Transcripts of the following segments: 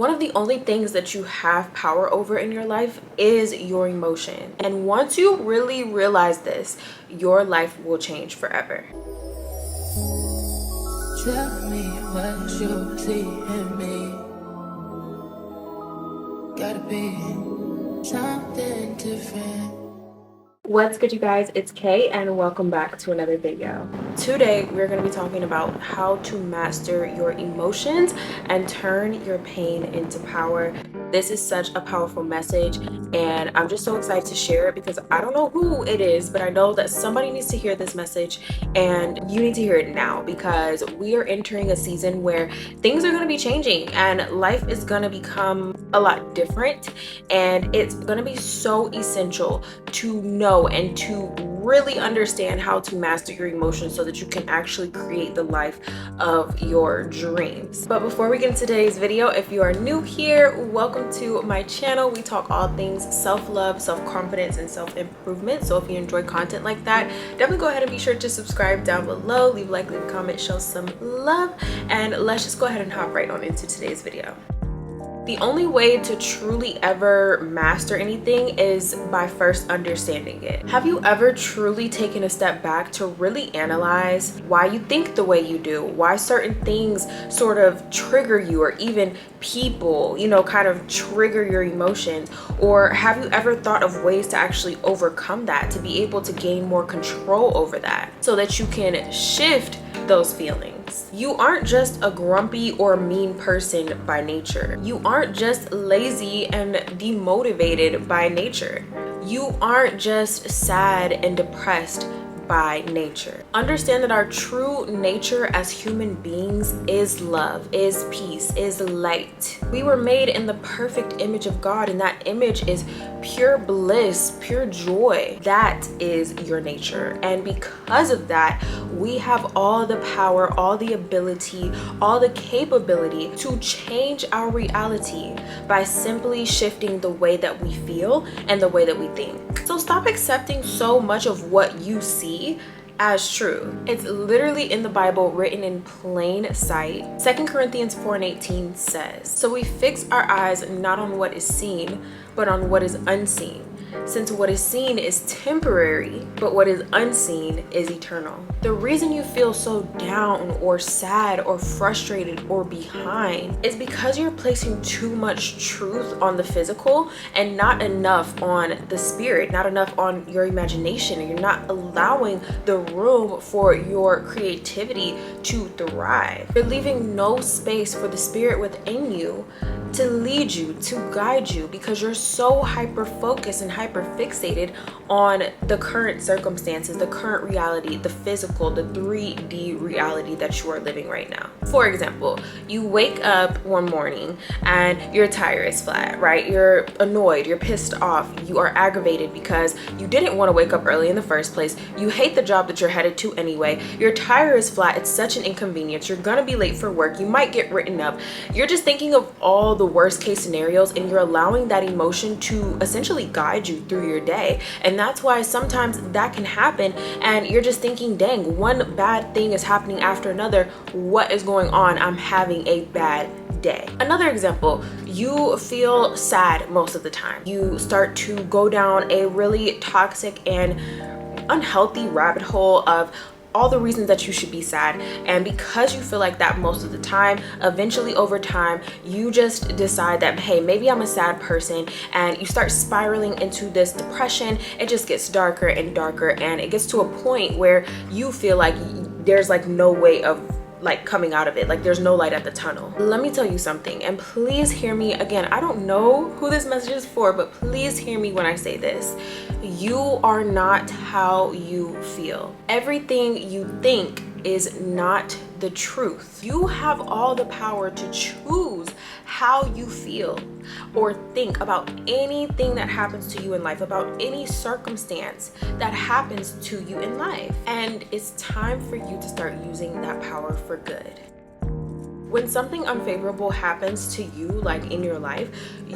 One of the only things that you have power over in your life is your emotion. And once you really realize this, your life will change forever. Tell me what you see in me. Gotta be something different. What's good, you guys? It's Kay and welcome back to another video. Today we're going to be talking about how to master your emotions and turn your pain into power. This is such a powerful message and I'm just so excited to share it because I don't know who it is, but I know that somebody needs to hear this message and you need to hear it now, because we are entering a season where things are going to be changing and life is going to become a lot different, and it's going to be so essential to know and to really understand how to master your emotions so that you can actually create the life of your dreams. But before we get into today's video, if you are new here, welcome to my channel. We talk all things self-love, self-confidence, and self-improvement. So if you enjoy content like that, definitely go ahead and be sure to subscribe down below, leave a like, leave a comment, show some love, and let's just go ahead and hop right on into today's video. The only way to truly ever master anything is by first understanding it. Have you ever truly taken a step back to really analyze why you think the way you do, why certain things sort of trigger you, or even people, kind of trigger your emotions? Or have you ever thought of ways to actually overcome that, to be able to gain more control over that so that you can shift those feelings? You aren't just a grumpy or mean person by nature. You aren't just lazy and demotivated by nature. You aren't just sad and depressed by nature. Understand that our true nature as human beings is love, is peace, is light. We were made in the perfect image of God, and that image is pure bliss, pure joy. That is your nature. And because of that, we have all the power, all the ability, all the capability to change our reality by simply shifting the way that we feel and the way that we think. So stop accepting so much of what you see as true. It's literally in the Bible, written in plain sight. 2 Corinthians 4:18 says, "So we fix our eyes not on what is seen, but on what is unseen. Since what is seen is temporary, but what is unseen is eternal." The reason you feel so down or sad or frustrated or behind is because you're placing too much truth on the physical and not enough on the spirit, not enough on your imagination, and you're not allowing the room for your creativity to thrive. You're leaving no space for the spirit within you to lead you, to guide you, because you're so hyper focused and hyper fixated on the current circumstances, the current reality, the physical, the 3D reality that you are living right now. For example, you wake up one morning and your tire is flat, right? You're annoyed, you're pissed off, you are aggravated because you didn't want to wake up early in the first place. You hate the job that you're headed to anyway. Your tire is flat, it's such an inconvenience. You're gonna be late for work, you might get written up. You're just thinking of all the worst case scenarios, and you're allowing that emotion to essentially guide you through your day. And that's why sometimes that can happen and you're just thinking, dang, one bad thing is happening after another. What is going on? I'm having a bad day. Another example, you feel sad most of the time. You start to go down a really toxic and unhealthy rabbit hole of all the reasons that you should be sad, and because you feel like that most of the time, eventually over time you just decide that, hey, maybe I'm a sad person, and you start spiraling into this depression. It just gets darker and darker, and it gets to a point where you feel like there's like no way of coming out of it, like there's no light at the tunnel. Let me tell you something, and please hear me again. I don't know who this message is for, but please hear me when I say this. You are not how you feel. Everything you think is not the truth. You have all the power to choose how you feel or think about anything that happens to you in life, about any circumstance that happens to you in life. And it's time for you to start using that power for good. When something unfavorable happens to you, like in your life,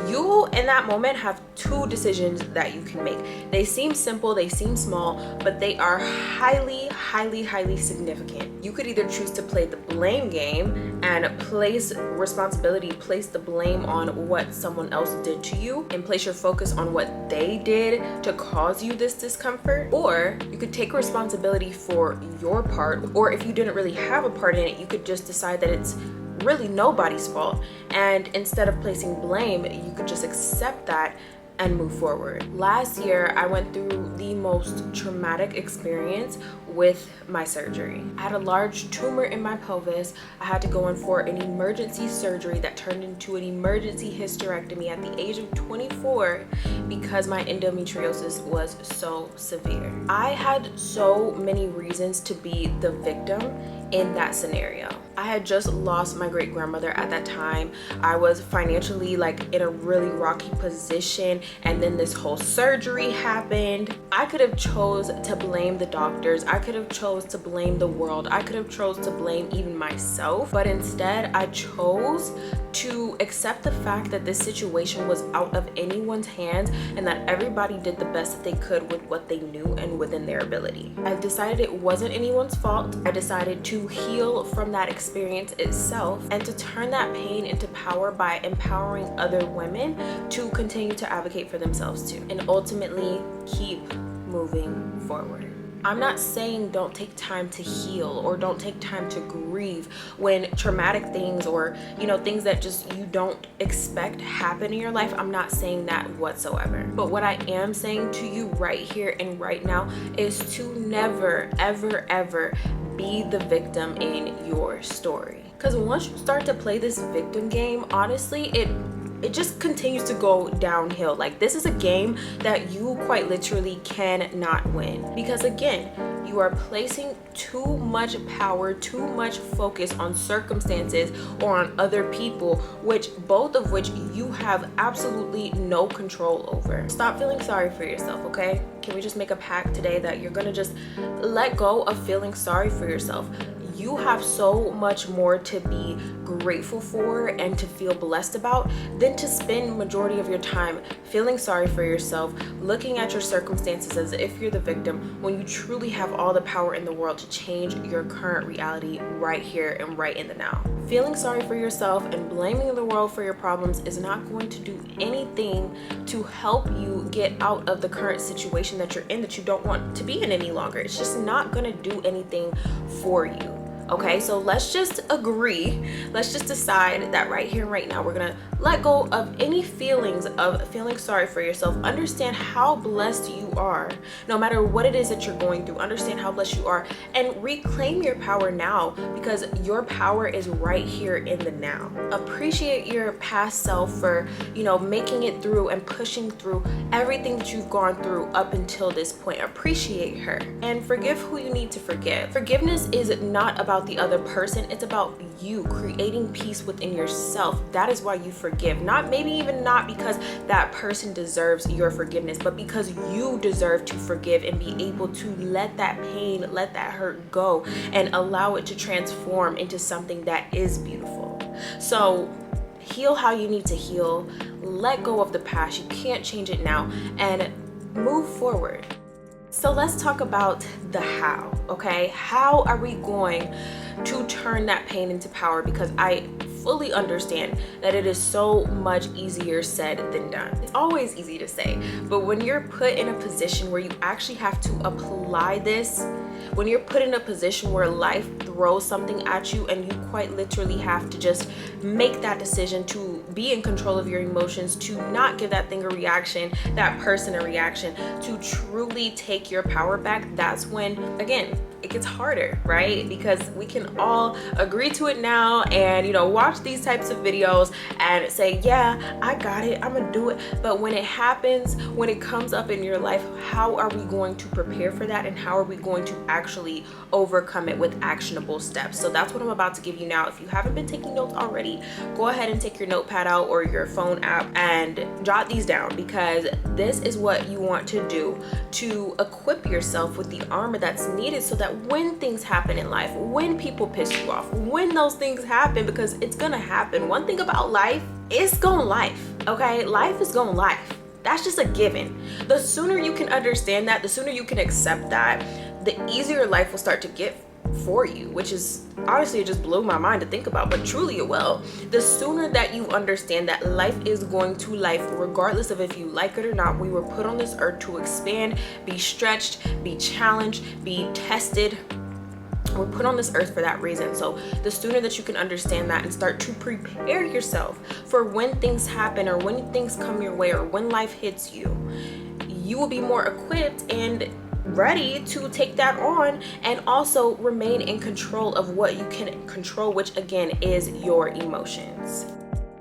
you in that moment have two decisions that you can make. They seem simple, they seem small, but they are highly, highly, highly significant. You could either choose to play the blame game and place the blame on what someone else did to you and place your focus on what they did to cause you this discomfort, or you could take responsibility for your part, or if you didn't really have a part in it, you could just decide that it's really nobody's fault, and instead of placing blame, you could just accept that and move forward. Last year, I went through the most traumatic experience with my surgery. I had a large tumor in my pelvis. I had to go in for an emergency surgery that turned into an emergency hysterectomy at the age of 24 because my endometriosis was so severe. I had so many reasons to be the victim in that scenario. I had just lost my great grandmother at that time. I was financially like in a really rocky position, and then this whole surgery happened. I could have chose to blame the doctors. I could have chose to blame the world. I could have chose to blame even myself, but instead I chose to accept the fact that this situation was out of anyone's hands and that everybody did the best that they could with what they knew and within their ability. I decided it wasn't anyone's fault. I decided to heal from that experience itself and to turn that pain into power by empowering other women to continue to advocate for themselves too, and ultimately keep moving forward. I'm not saying don't take time to heal or don't take time to grieve when traumatic things or, things that just you don't expect happen in your life. I'm not saying that whatsoever. But what I am saying to you right here and right now is to never, ever, ever be the victim in your story. Because once you start to play this victim game, honestly, it just continues to go downhill. Like, this is a game that you quite literally cannot win, because again, you are placing too much power, too much focus on circumstances or on other people, both of which you have absolutely no control over. Stop feeling sorry for yourself, okay? Can we just make a pact today that you're gonna just let go of feeling sorry for yourself? You have so much more to be grateful for and to feel blessed about than to spend majority of your time feeling sorry for yourself, looking at your circumstances as if you're the victim, when you truly have all the power in the world to change your current reality right here and right in the now. Feeling sorry for yourself and blaming the world for your problems is not going to do anything to help you get out of the current situation that you're in, that you don't want to be in any longer. It's just not going to do anything for you. Okay, so let's just agree, let's just decide that right here and right now we're gonna let go of any feelings of feeling sorry for yourself. Understand how blessed you are. No matter what it is that you're going through, understand how blessed you are and reclaim your power now, because your power is right here in the now. Appreciate your past self for, making it through and pushing through everything that you've gone through up until this point. Appreciate her and forgive who you need to forgive. Forgiveness is not about the other person, it's about you creating peace within yourself. That is why you forgive. Not because that person deserves your forgiveness, but because you deserve to forgive and be able to let that pain, let that hurt go and allow it to transform into something that is beautiful. So heal how you need to heal, let go of the past, you can't change it now, and move forward. So let's talk about the how, okay? How are we going to turn that pain into power? Because I fully understand that it is so much easier said than done. It's always easy to say, but when you're put in a position where you actually have to apply this, when you're put in a position where life throws something at you and you quite literally have to just make that decision to be in control of your emotions, to not give that thing a reaction, that person a reaction, to truly take your power back, that's when, again, it gets harder, right? Because we can all agree to it now and, watch these types of videos and say, yeah, I got it, I'm gonna do it. But when it happens, when it comes up in your life, how are we going to prepare for that? And how are we going to actually overcome it with actionable steps? So that's what I'm about to give you now. If you haven't been taking notes already, go ahead and take your notepad out or your phone app and jot these down, because this is what you want to do to equip yourself with the armor that's needed so that that when things happen in life, when people piss you off, when those things happen, because it's gonna happen. One thing about life, it's gonna life, okay? Life is gonna life. That's just a given. The sooner you can understand that, the sooner you can accept that, the easier life will start to get for you, which is honestly, it just blew my mind to think about, but truly it will. The sooner that you understand that life is going to life, regardless of if you like it or not. We were put on this earth to expand, be stretched, be challenged, be tested. We're put on this earth for that reason. So the sooner that you can understand that and start to prepare yourself for when things happen or when things come your way or when life hits you, you will be more equipped and ready to take that on and also remain in control of what you can control, which again is your emotions.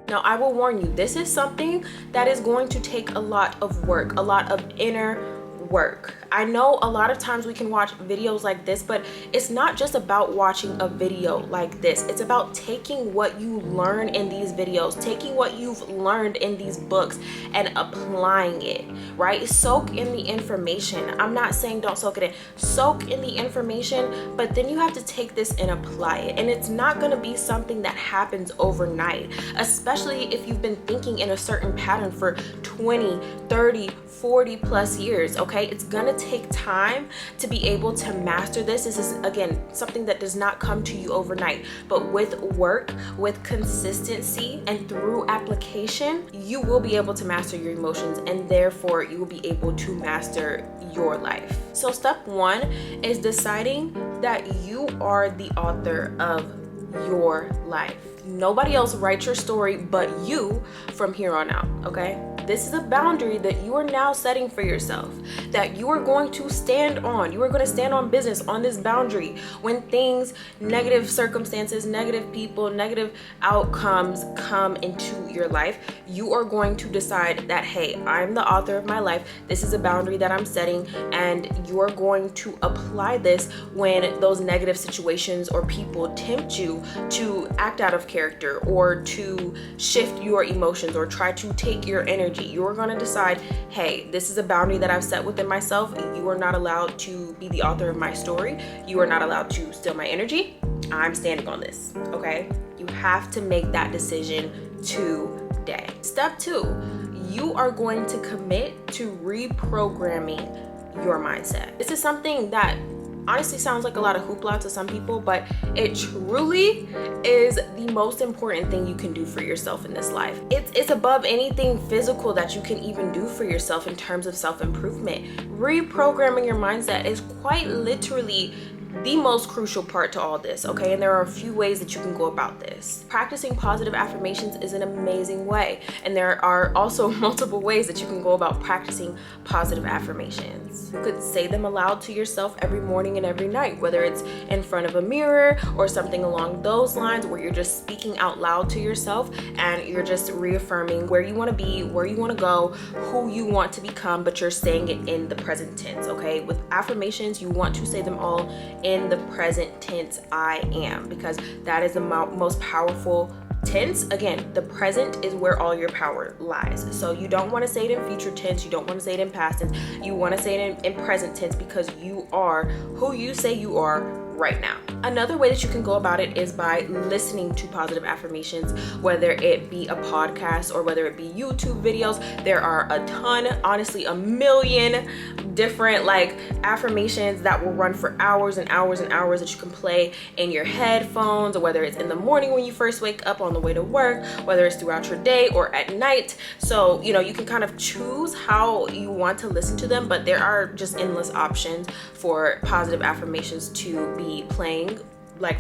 Now, I will warn you, this is something that is going to take a lot of work, a lot of inner work. I know a lot of times we can watch videos like this, but it's not just about watching a video like this. It's about taking what you learn in these videos, taking what you've learned in these books and applying it, right? Soak in the information. I'm not saying don't soak it in. Soak in the information, but then you have to take this and apply it. And it's not going to be something that happens overnight, especially if you've been thinking in a certain pattern for 20, 30, 40 plus years, okay? It's gonna take time to be able to master this. This is, again, something that does not come to you overnight, but with work, with consistency, and through application, you will be able to master your emotions, and therefore you will be able to master your life. So step one is deciding that you are the author of your life. Nobody else writes your story but you from here on out, okay? This is a boundary that you are now setting for yourself, that you are going to stand on. You are going to stand on business on this boundary when things, negative circumstances, negative people, negative outcomes come into your life. You are going to decide that, hey, I'm the author of my life. This is a boundary that I'm setting, and you are going to apply this when those negative situations or people tempt you to act out of character or to shift your emotions or try to take your energy. You're going to decide, hey, this is a boundary that I've set within myself. You are not allowed to be the author of my story. You are not allowed to steal my energy. I'm standing on this, okay? You have to make that decision today. Step two, you are going to commit to reprogramming your mindset. This is something that honestly sounds like a lot of hoopla to some people, but it truly is the most important thing you can do for yourself in this life. It's above anything physical that you can even do for yourself in terms of self-improvement. Reprogramming your mindset is quite literally the most crucial part to all this, okay? And there are a few ways that you can go about this. Practicing positive affirmations is an amazing way, and there are also multiple ways that you can go about practicing positive affirmations. You could say them aloud to yourself every morning and every night, whether it's in front of a mirror or something along those lines, where you're just speaking out loud to yourself and you're just reaffirming where you want to be, where you want to go, who you want to become, but you're saying it in the present tense, okay? With affirmations, you want to say them all in the present tense, I am, because that is the most powerful tense. Again, the present is where all your power lies. So you don't want to say it in future tense. You don't want to say it in past tense. You want to say it in present tense, because you are who you say you are right now. Another way that you can go about it is by listening to positive affirmations, whether it be a podcast or whether it be YouTube videos. There are a ton, honestly, a million different affirmations that will run for hours and hours and hours that you can play in your headphones, or whether it's in the morning when you first wake up on the way to work, whether it's throughout your day or at night. So, you can kind of choose how you want to listen to them, but there are just endless options for positive affirmations to be playing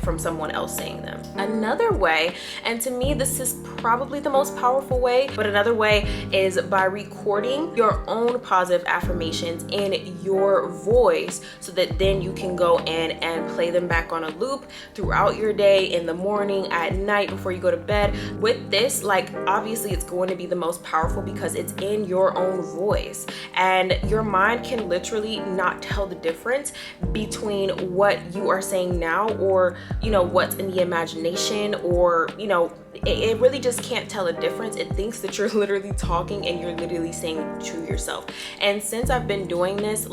from someone else saying them. Another way, and to me this is probably the most powerful way, but another way is by recording your own positive affirmations in your voice, so that then you can go in and play them back on a loop throughout your day, in the morning, at night, before you go to bed. With this, obviously it's going to be the most powerful because it's in your own voice, and your mind can literally not tell the difference between what you are saying now or what's in the imagination, or it really just can't tell a difference. It thinks that you're literally talking and you're literally saying to yourself. And since I've been doing this,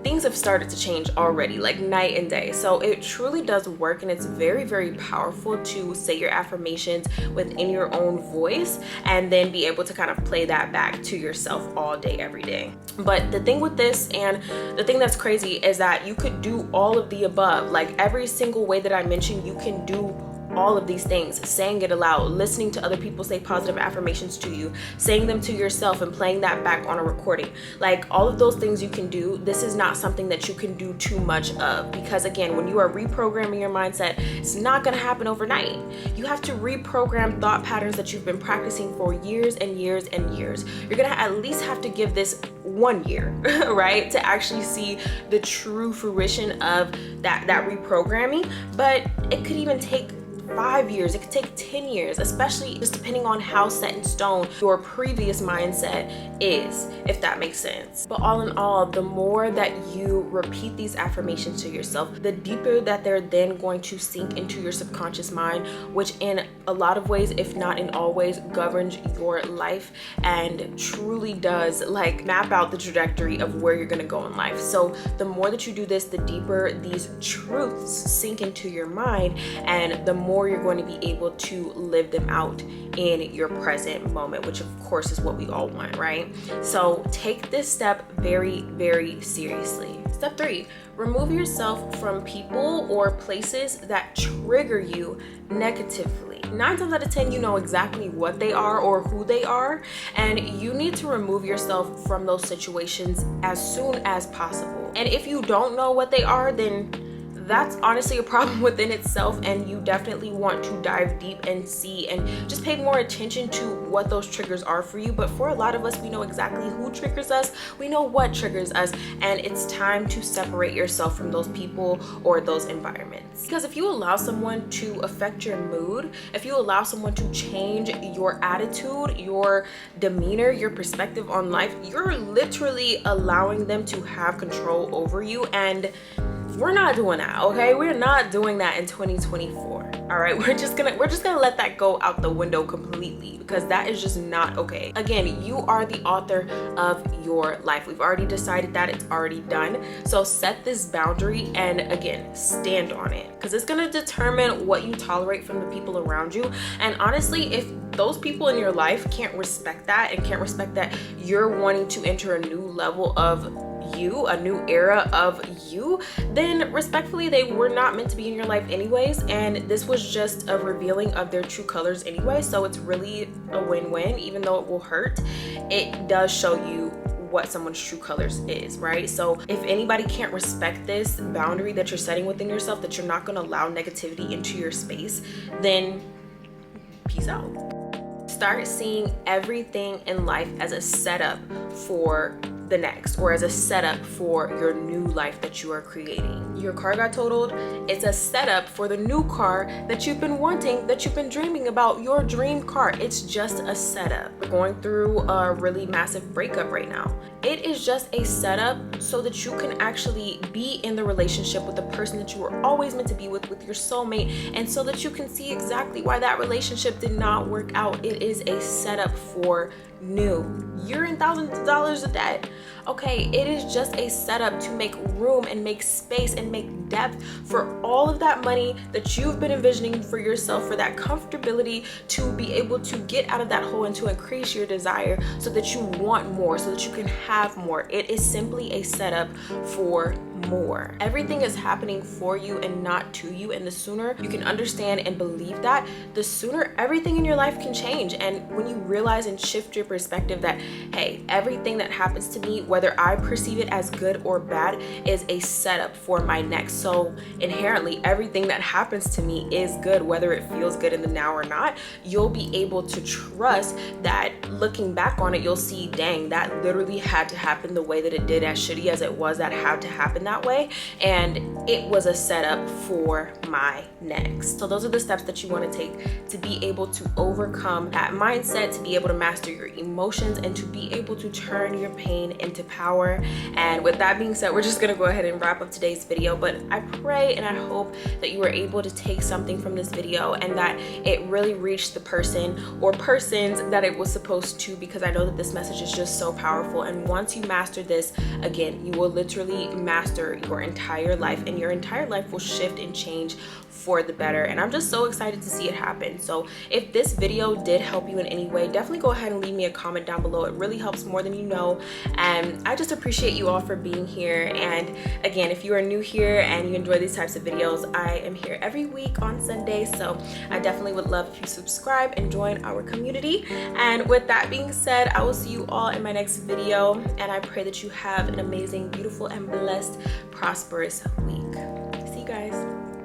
things have started to change already, like night and day. So it truly does work, and it's very, very powerful to say your affirmations within your own voice and then be able to kind of play that back to yourself all day, every day. But the thing with this, and the thing that's crazy, is that you could do all of the above. Like every single way that I mentioned, you can do all of these things: saying it aloud, listening to other people say positive affirmations to you, saying them to yourself, and playing that back on a recording. Like all of those things you can do. This is not something that you can do too much of, because again, when you are reprogramming your mindset, it's not going to happen overnight. You have to reprogram thought patterns that you've been practicing for years and years and years. You're going to at least have to give this 1 year, right, to actually see the true fruition of that reprogramming. But it could even take 5 years, it could take 10 years, especially just depending on how set in stone your previous mindset is, if that makes sense. But all in all, the more that you repeat these affirmations to yourself, the deeper that they're then going to sink into your subconscious mind, which in a lot of ways, if not in all ways, governs your life and truly does like map out the trajectory of where you're going to go in life. So the more that you do this, the deeper these truths sink into your mind, and the more you're going to be able to live them out in your present moment, which of course is what we all want, right? So take this step very, very seriously. Step 3, remove yourself from people or places that trigger you negatively. 9 times out of 10, you know exactly what they are or who they are, and you need to remove yourself from those situations as soon as possible. And if you don't know what they are, then that's honestly a problem within itself, and you definitely want to dive deep and see and just pay more attention to what those triggers are for you. But for a lot of us, we know exactly who triggers us, we know what triggers us, and it's time to separate yourself from those people or those environments. Because if you allow someone to affect your mood, if you allow someone to change your attitude, your demeanor, your perspective on life, you're literally allowing them to have control over you, and we're not doing that, okay? We're not doing that in 2024. All right, we're just gonna let that go out the window completely, because that is just not okay. Again, you are the author of your life. We've already decided that, it's already done. So set this boundary and again, stand on it, because it's gonna determine what you tolerate from the people around you. And honestly, if those people in your life can't respect that and can't respect that you're wanting to enter a new level of you, a new era of you, then respectfully, they were not meant to be in your life anyways, and this was just a revealing of their true colors anyway. So it's really a win-win. Even though it will hurt, it does show you what someone's true colors is, right? So if anybody can't respect this boundary that you're setting within yourself, that you're not going to allow negativity into your space, then peace out. Start seeing everything in life as a setup for the next, or as a setup for your new life that you are creating. Your car got totaled, it's a setup for the new car that you've been wanting, that you've been dreaming about, your dream car. It's just a setup. We're going through a really massive breakup right now. It is just a setup so that you can actually be in the relationship with the person that you were always meant to be with your soulmate, and so that you can see exactly why that relationship did not work out. It is a setup for new. You're in thousands of dollars of debt. Okay, it is just a setup to make room and make space and make depth for all of that money that you've been envisioning for yourself, for that comfortability, to be able to get out of that hole and to increase your desire so that you want more, so that you can have more. It is simply a setup for more. Everything is happening for you and not to you, and the sooner you can understand and believe that, the sooner everything in your life can change. And when you realize and shift your perspective that, hey, everything that happens to me, whether I perceive it as good or bad, is a setup for my next. So inherently, everything that happens to me is good, whether it feels good in the now or not. You'll be able to trust that looking back on it, you'll see, dang, that literally had to happen the way that it did, as shitty as it was, that had to happen that that way, and it was a setup for my next. So those are the steps that you want to take to be able to overcome that mindset, to be able to master your emotions, and to be able to turn your pain into power. And with that being said, we're just gonna go ahead and wrap up today's video, but I pray and I hope that you were able to take something from this video and that it really reached the person or persons that it was supposed to, because I know that this message is just so powerful. And once you master this, again, you will literally master your entire life, and your entire life will shift and change for the better. And I'm just so excited to see it happen. So if this video did help you in any way, definitely go ahead and leave me a comment down below. It really helps more than you know, and I just appreciate you all for being here. And again, if you are new here and you enjoy these types of videos, I am here every week on Sunday, so I definitely would love if you subscribe and join our community. And with that being said, I will see you all in my next video, and I pray that you have an amazing, beautiful, and blessed, prosperous week. See you guys.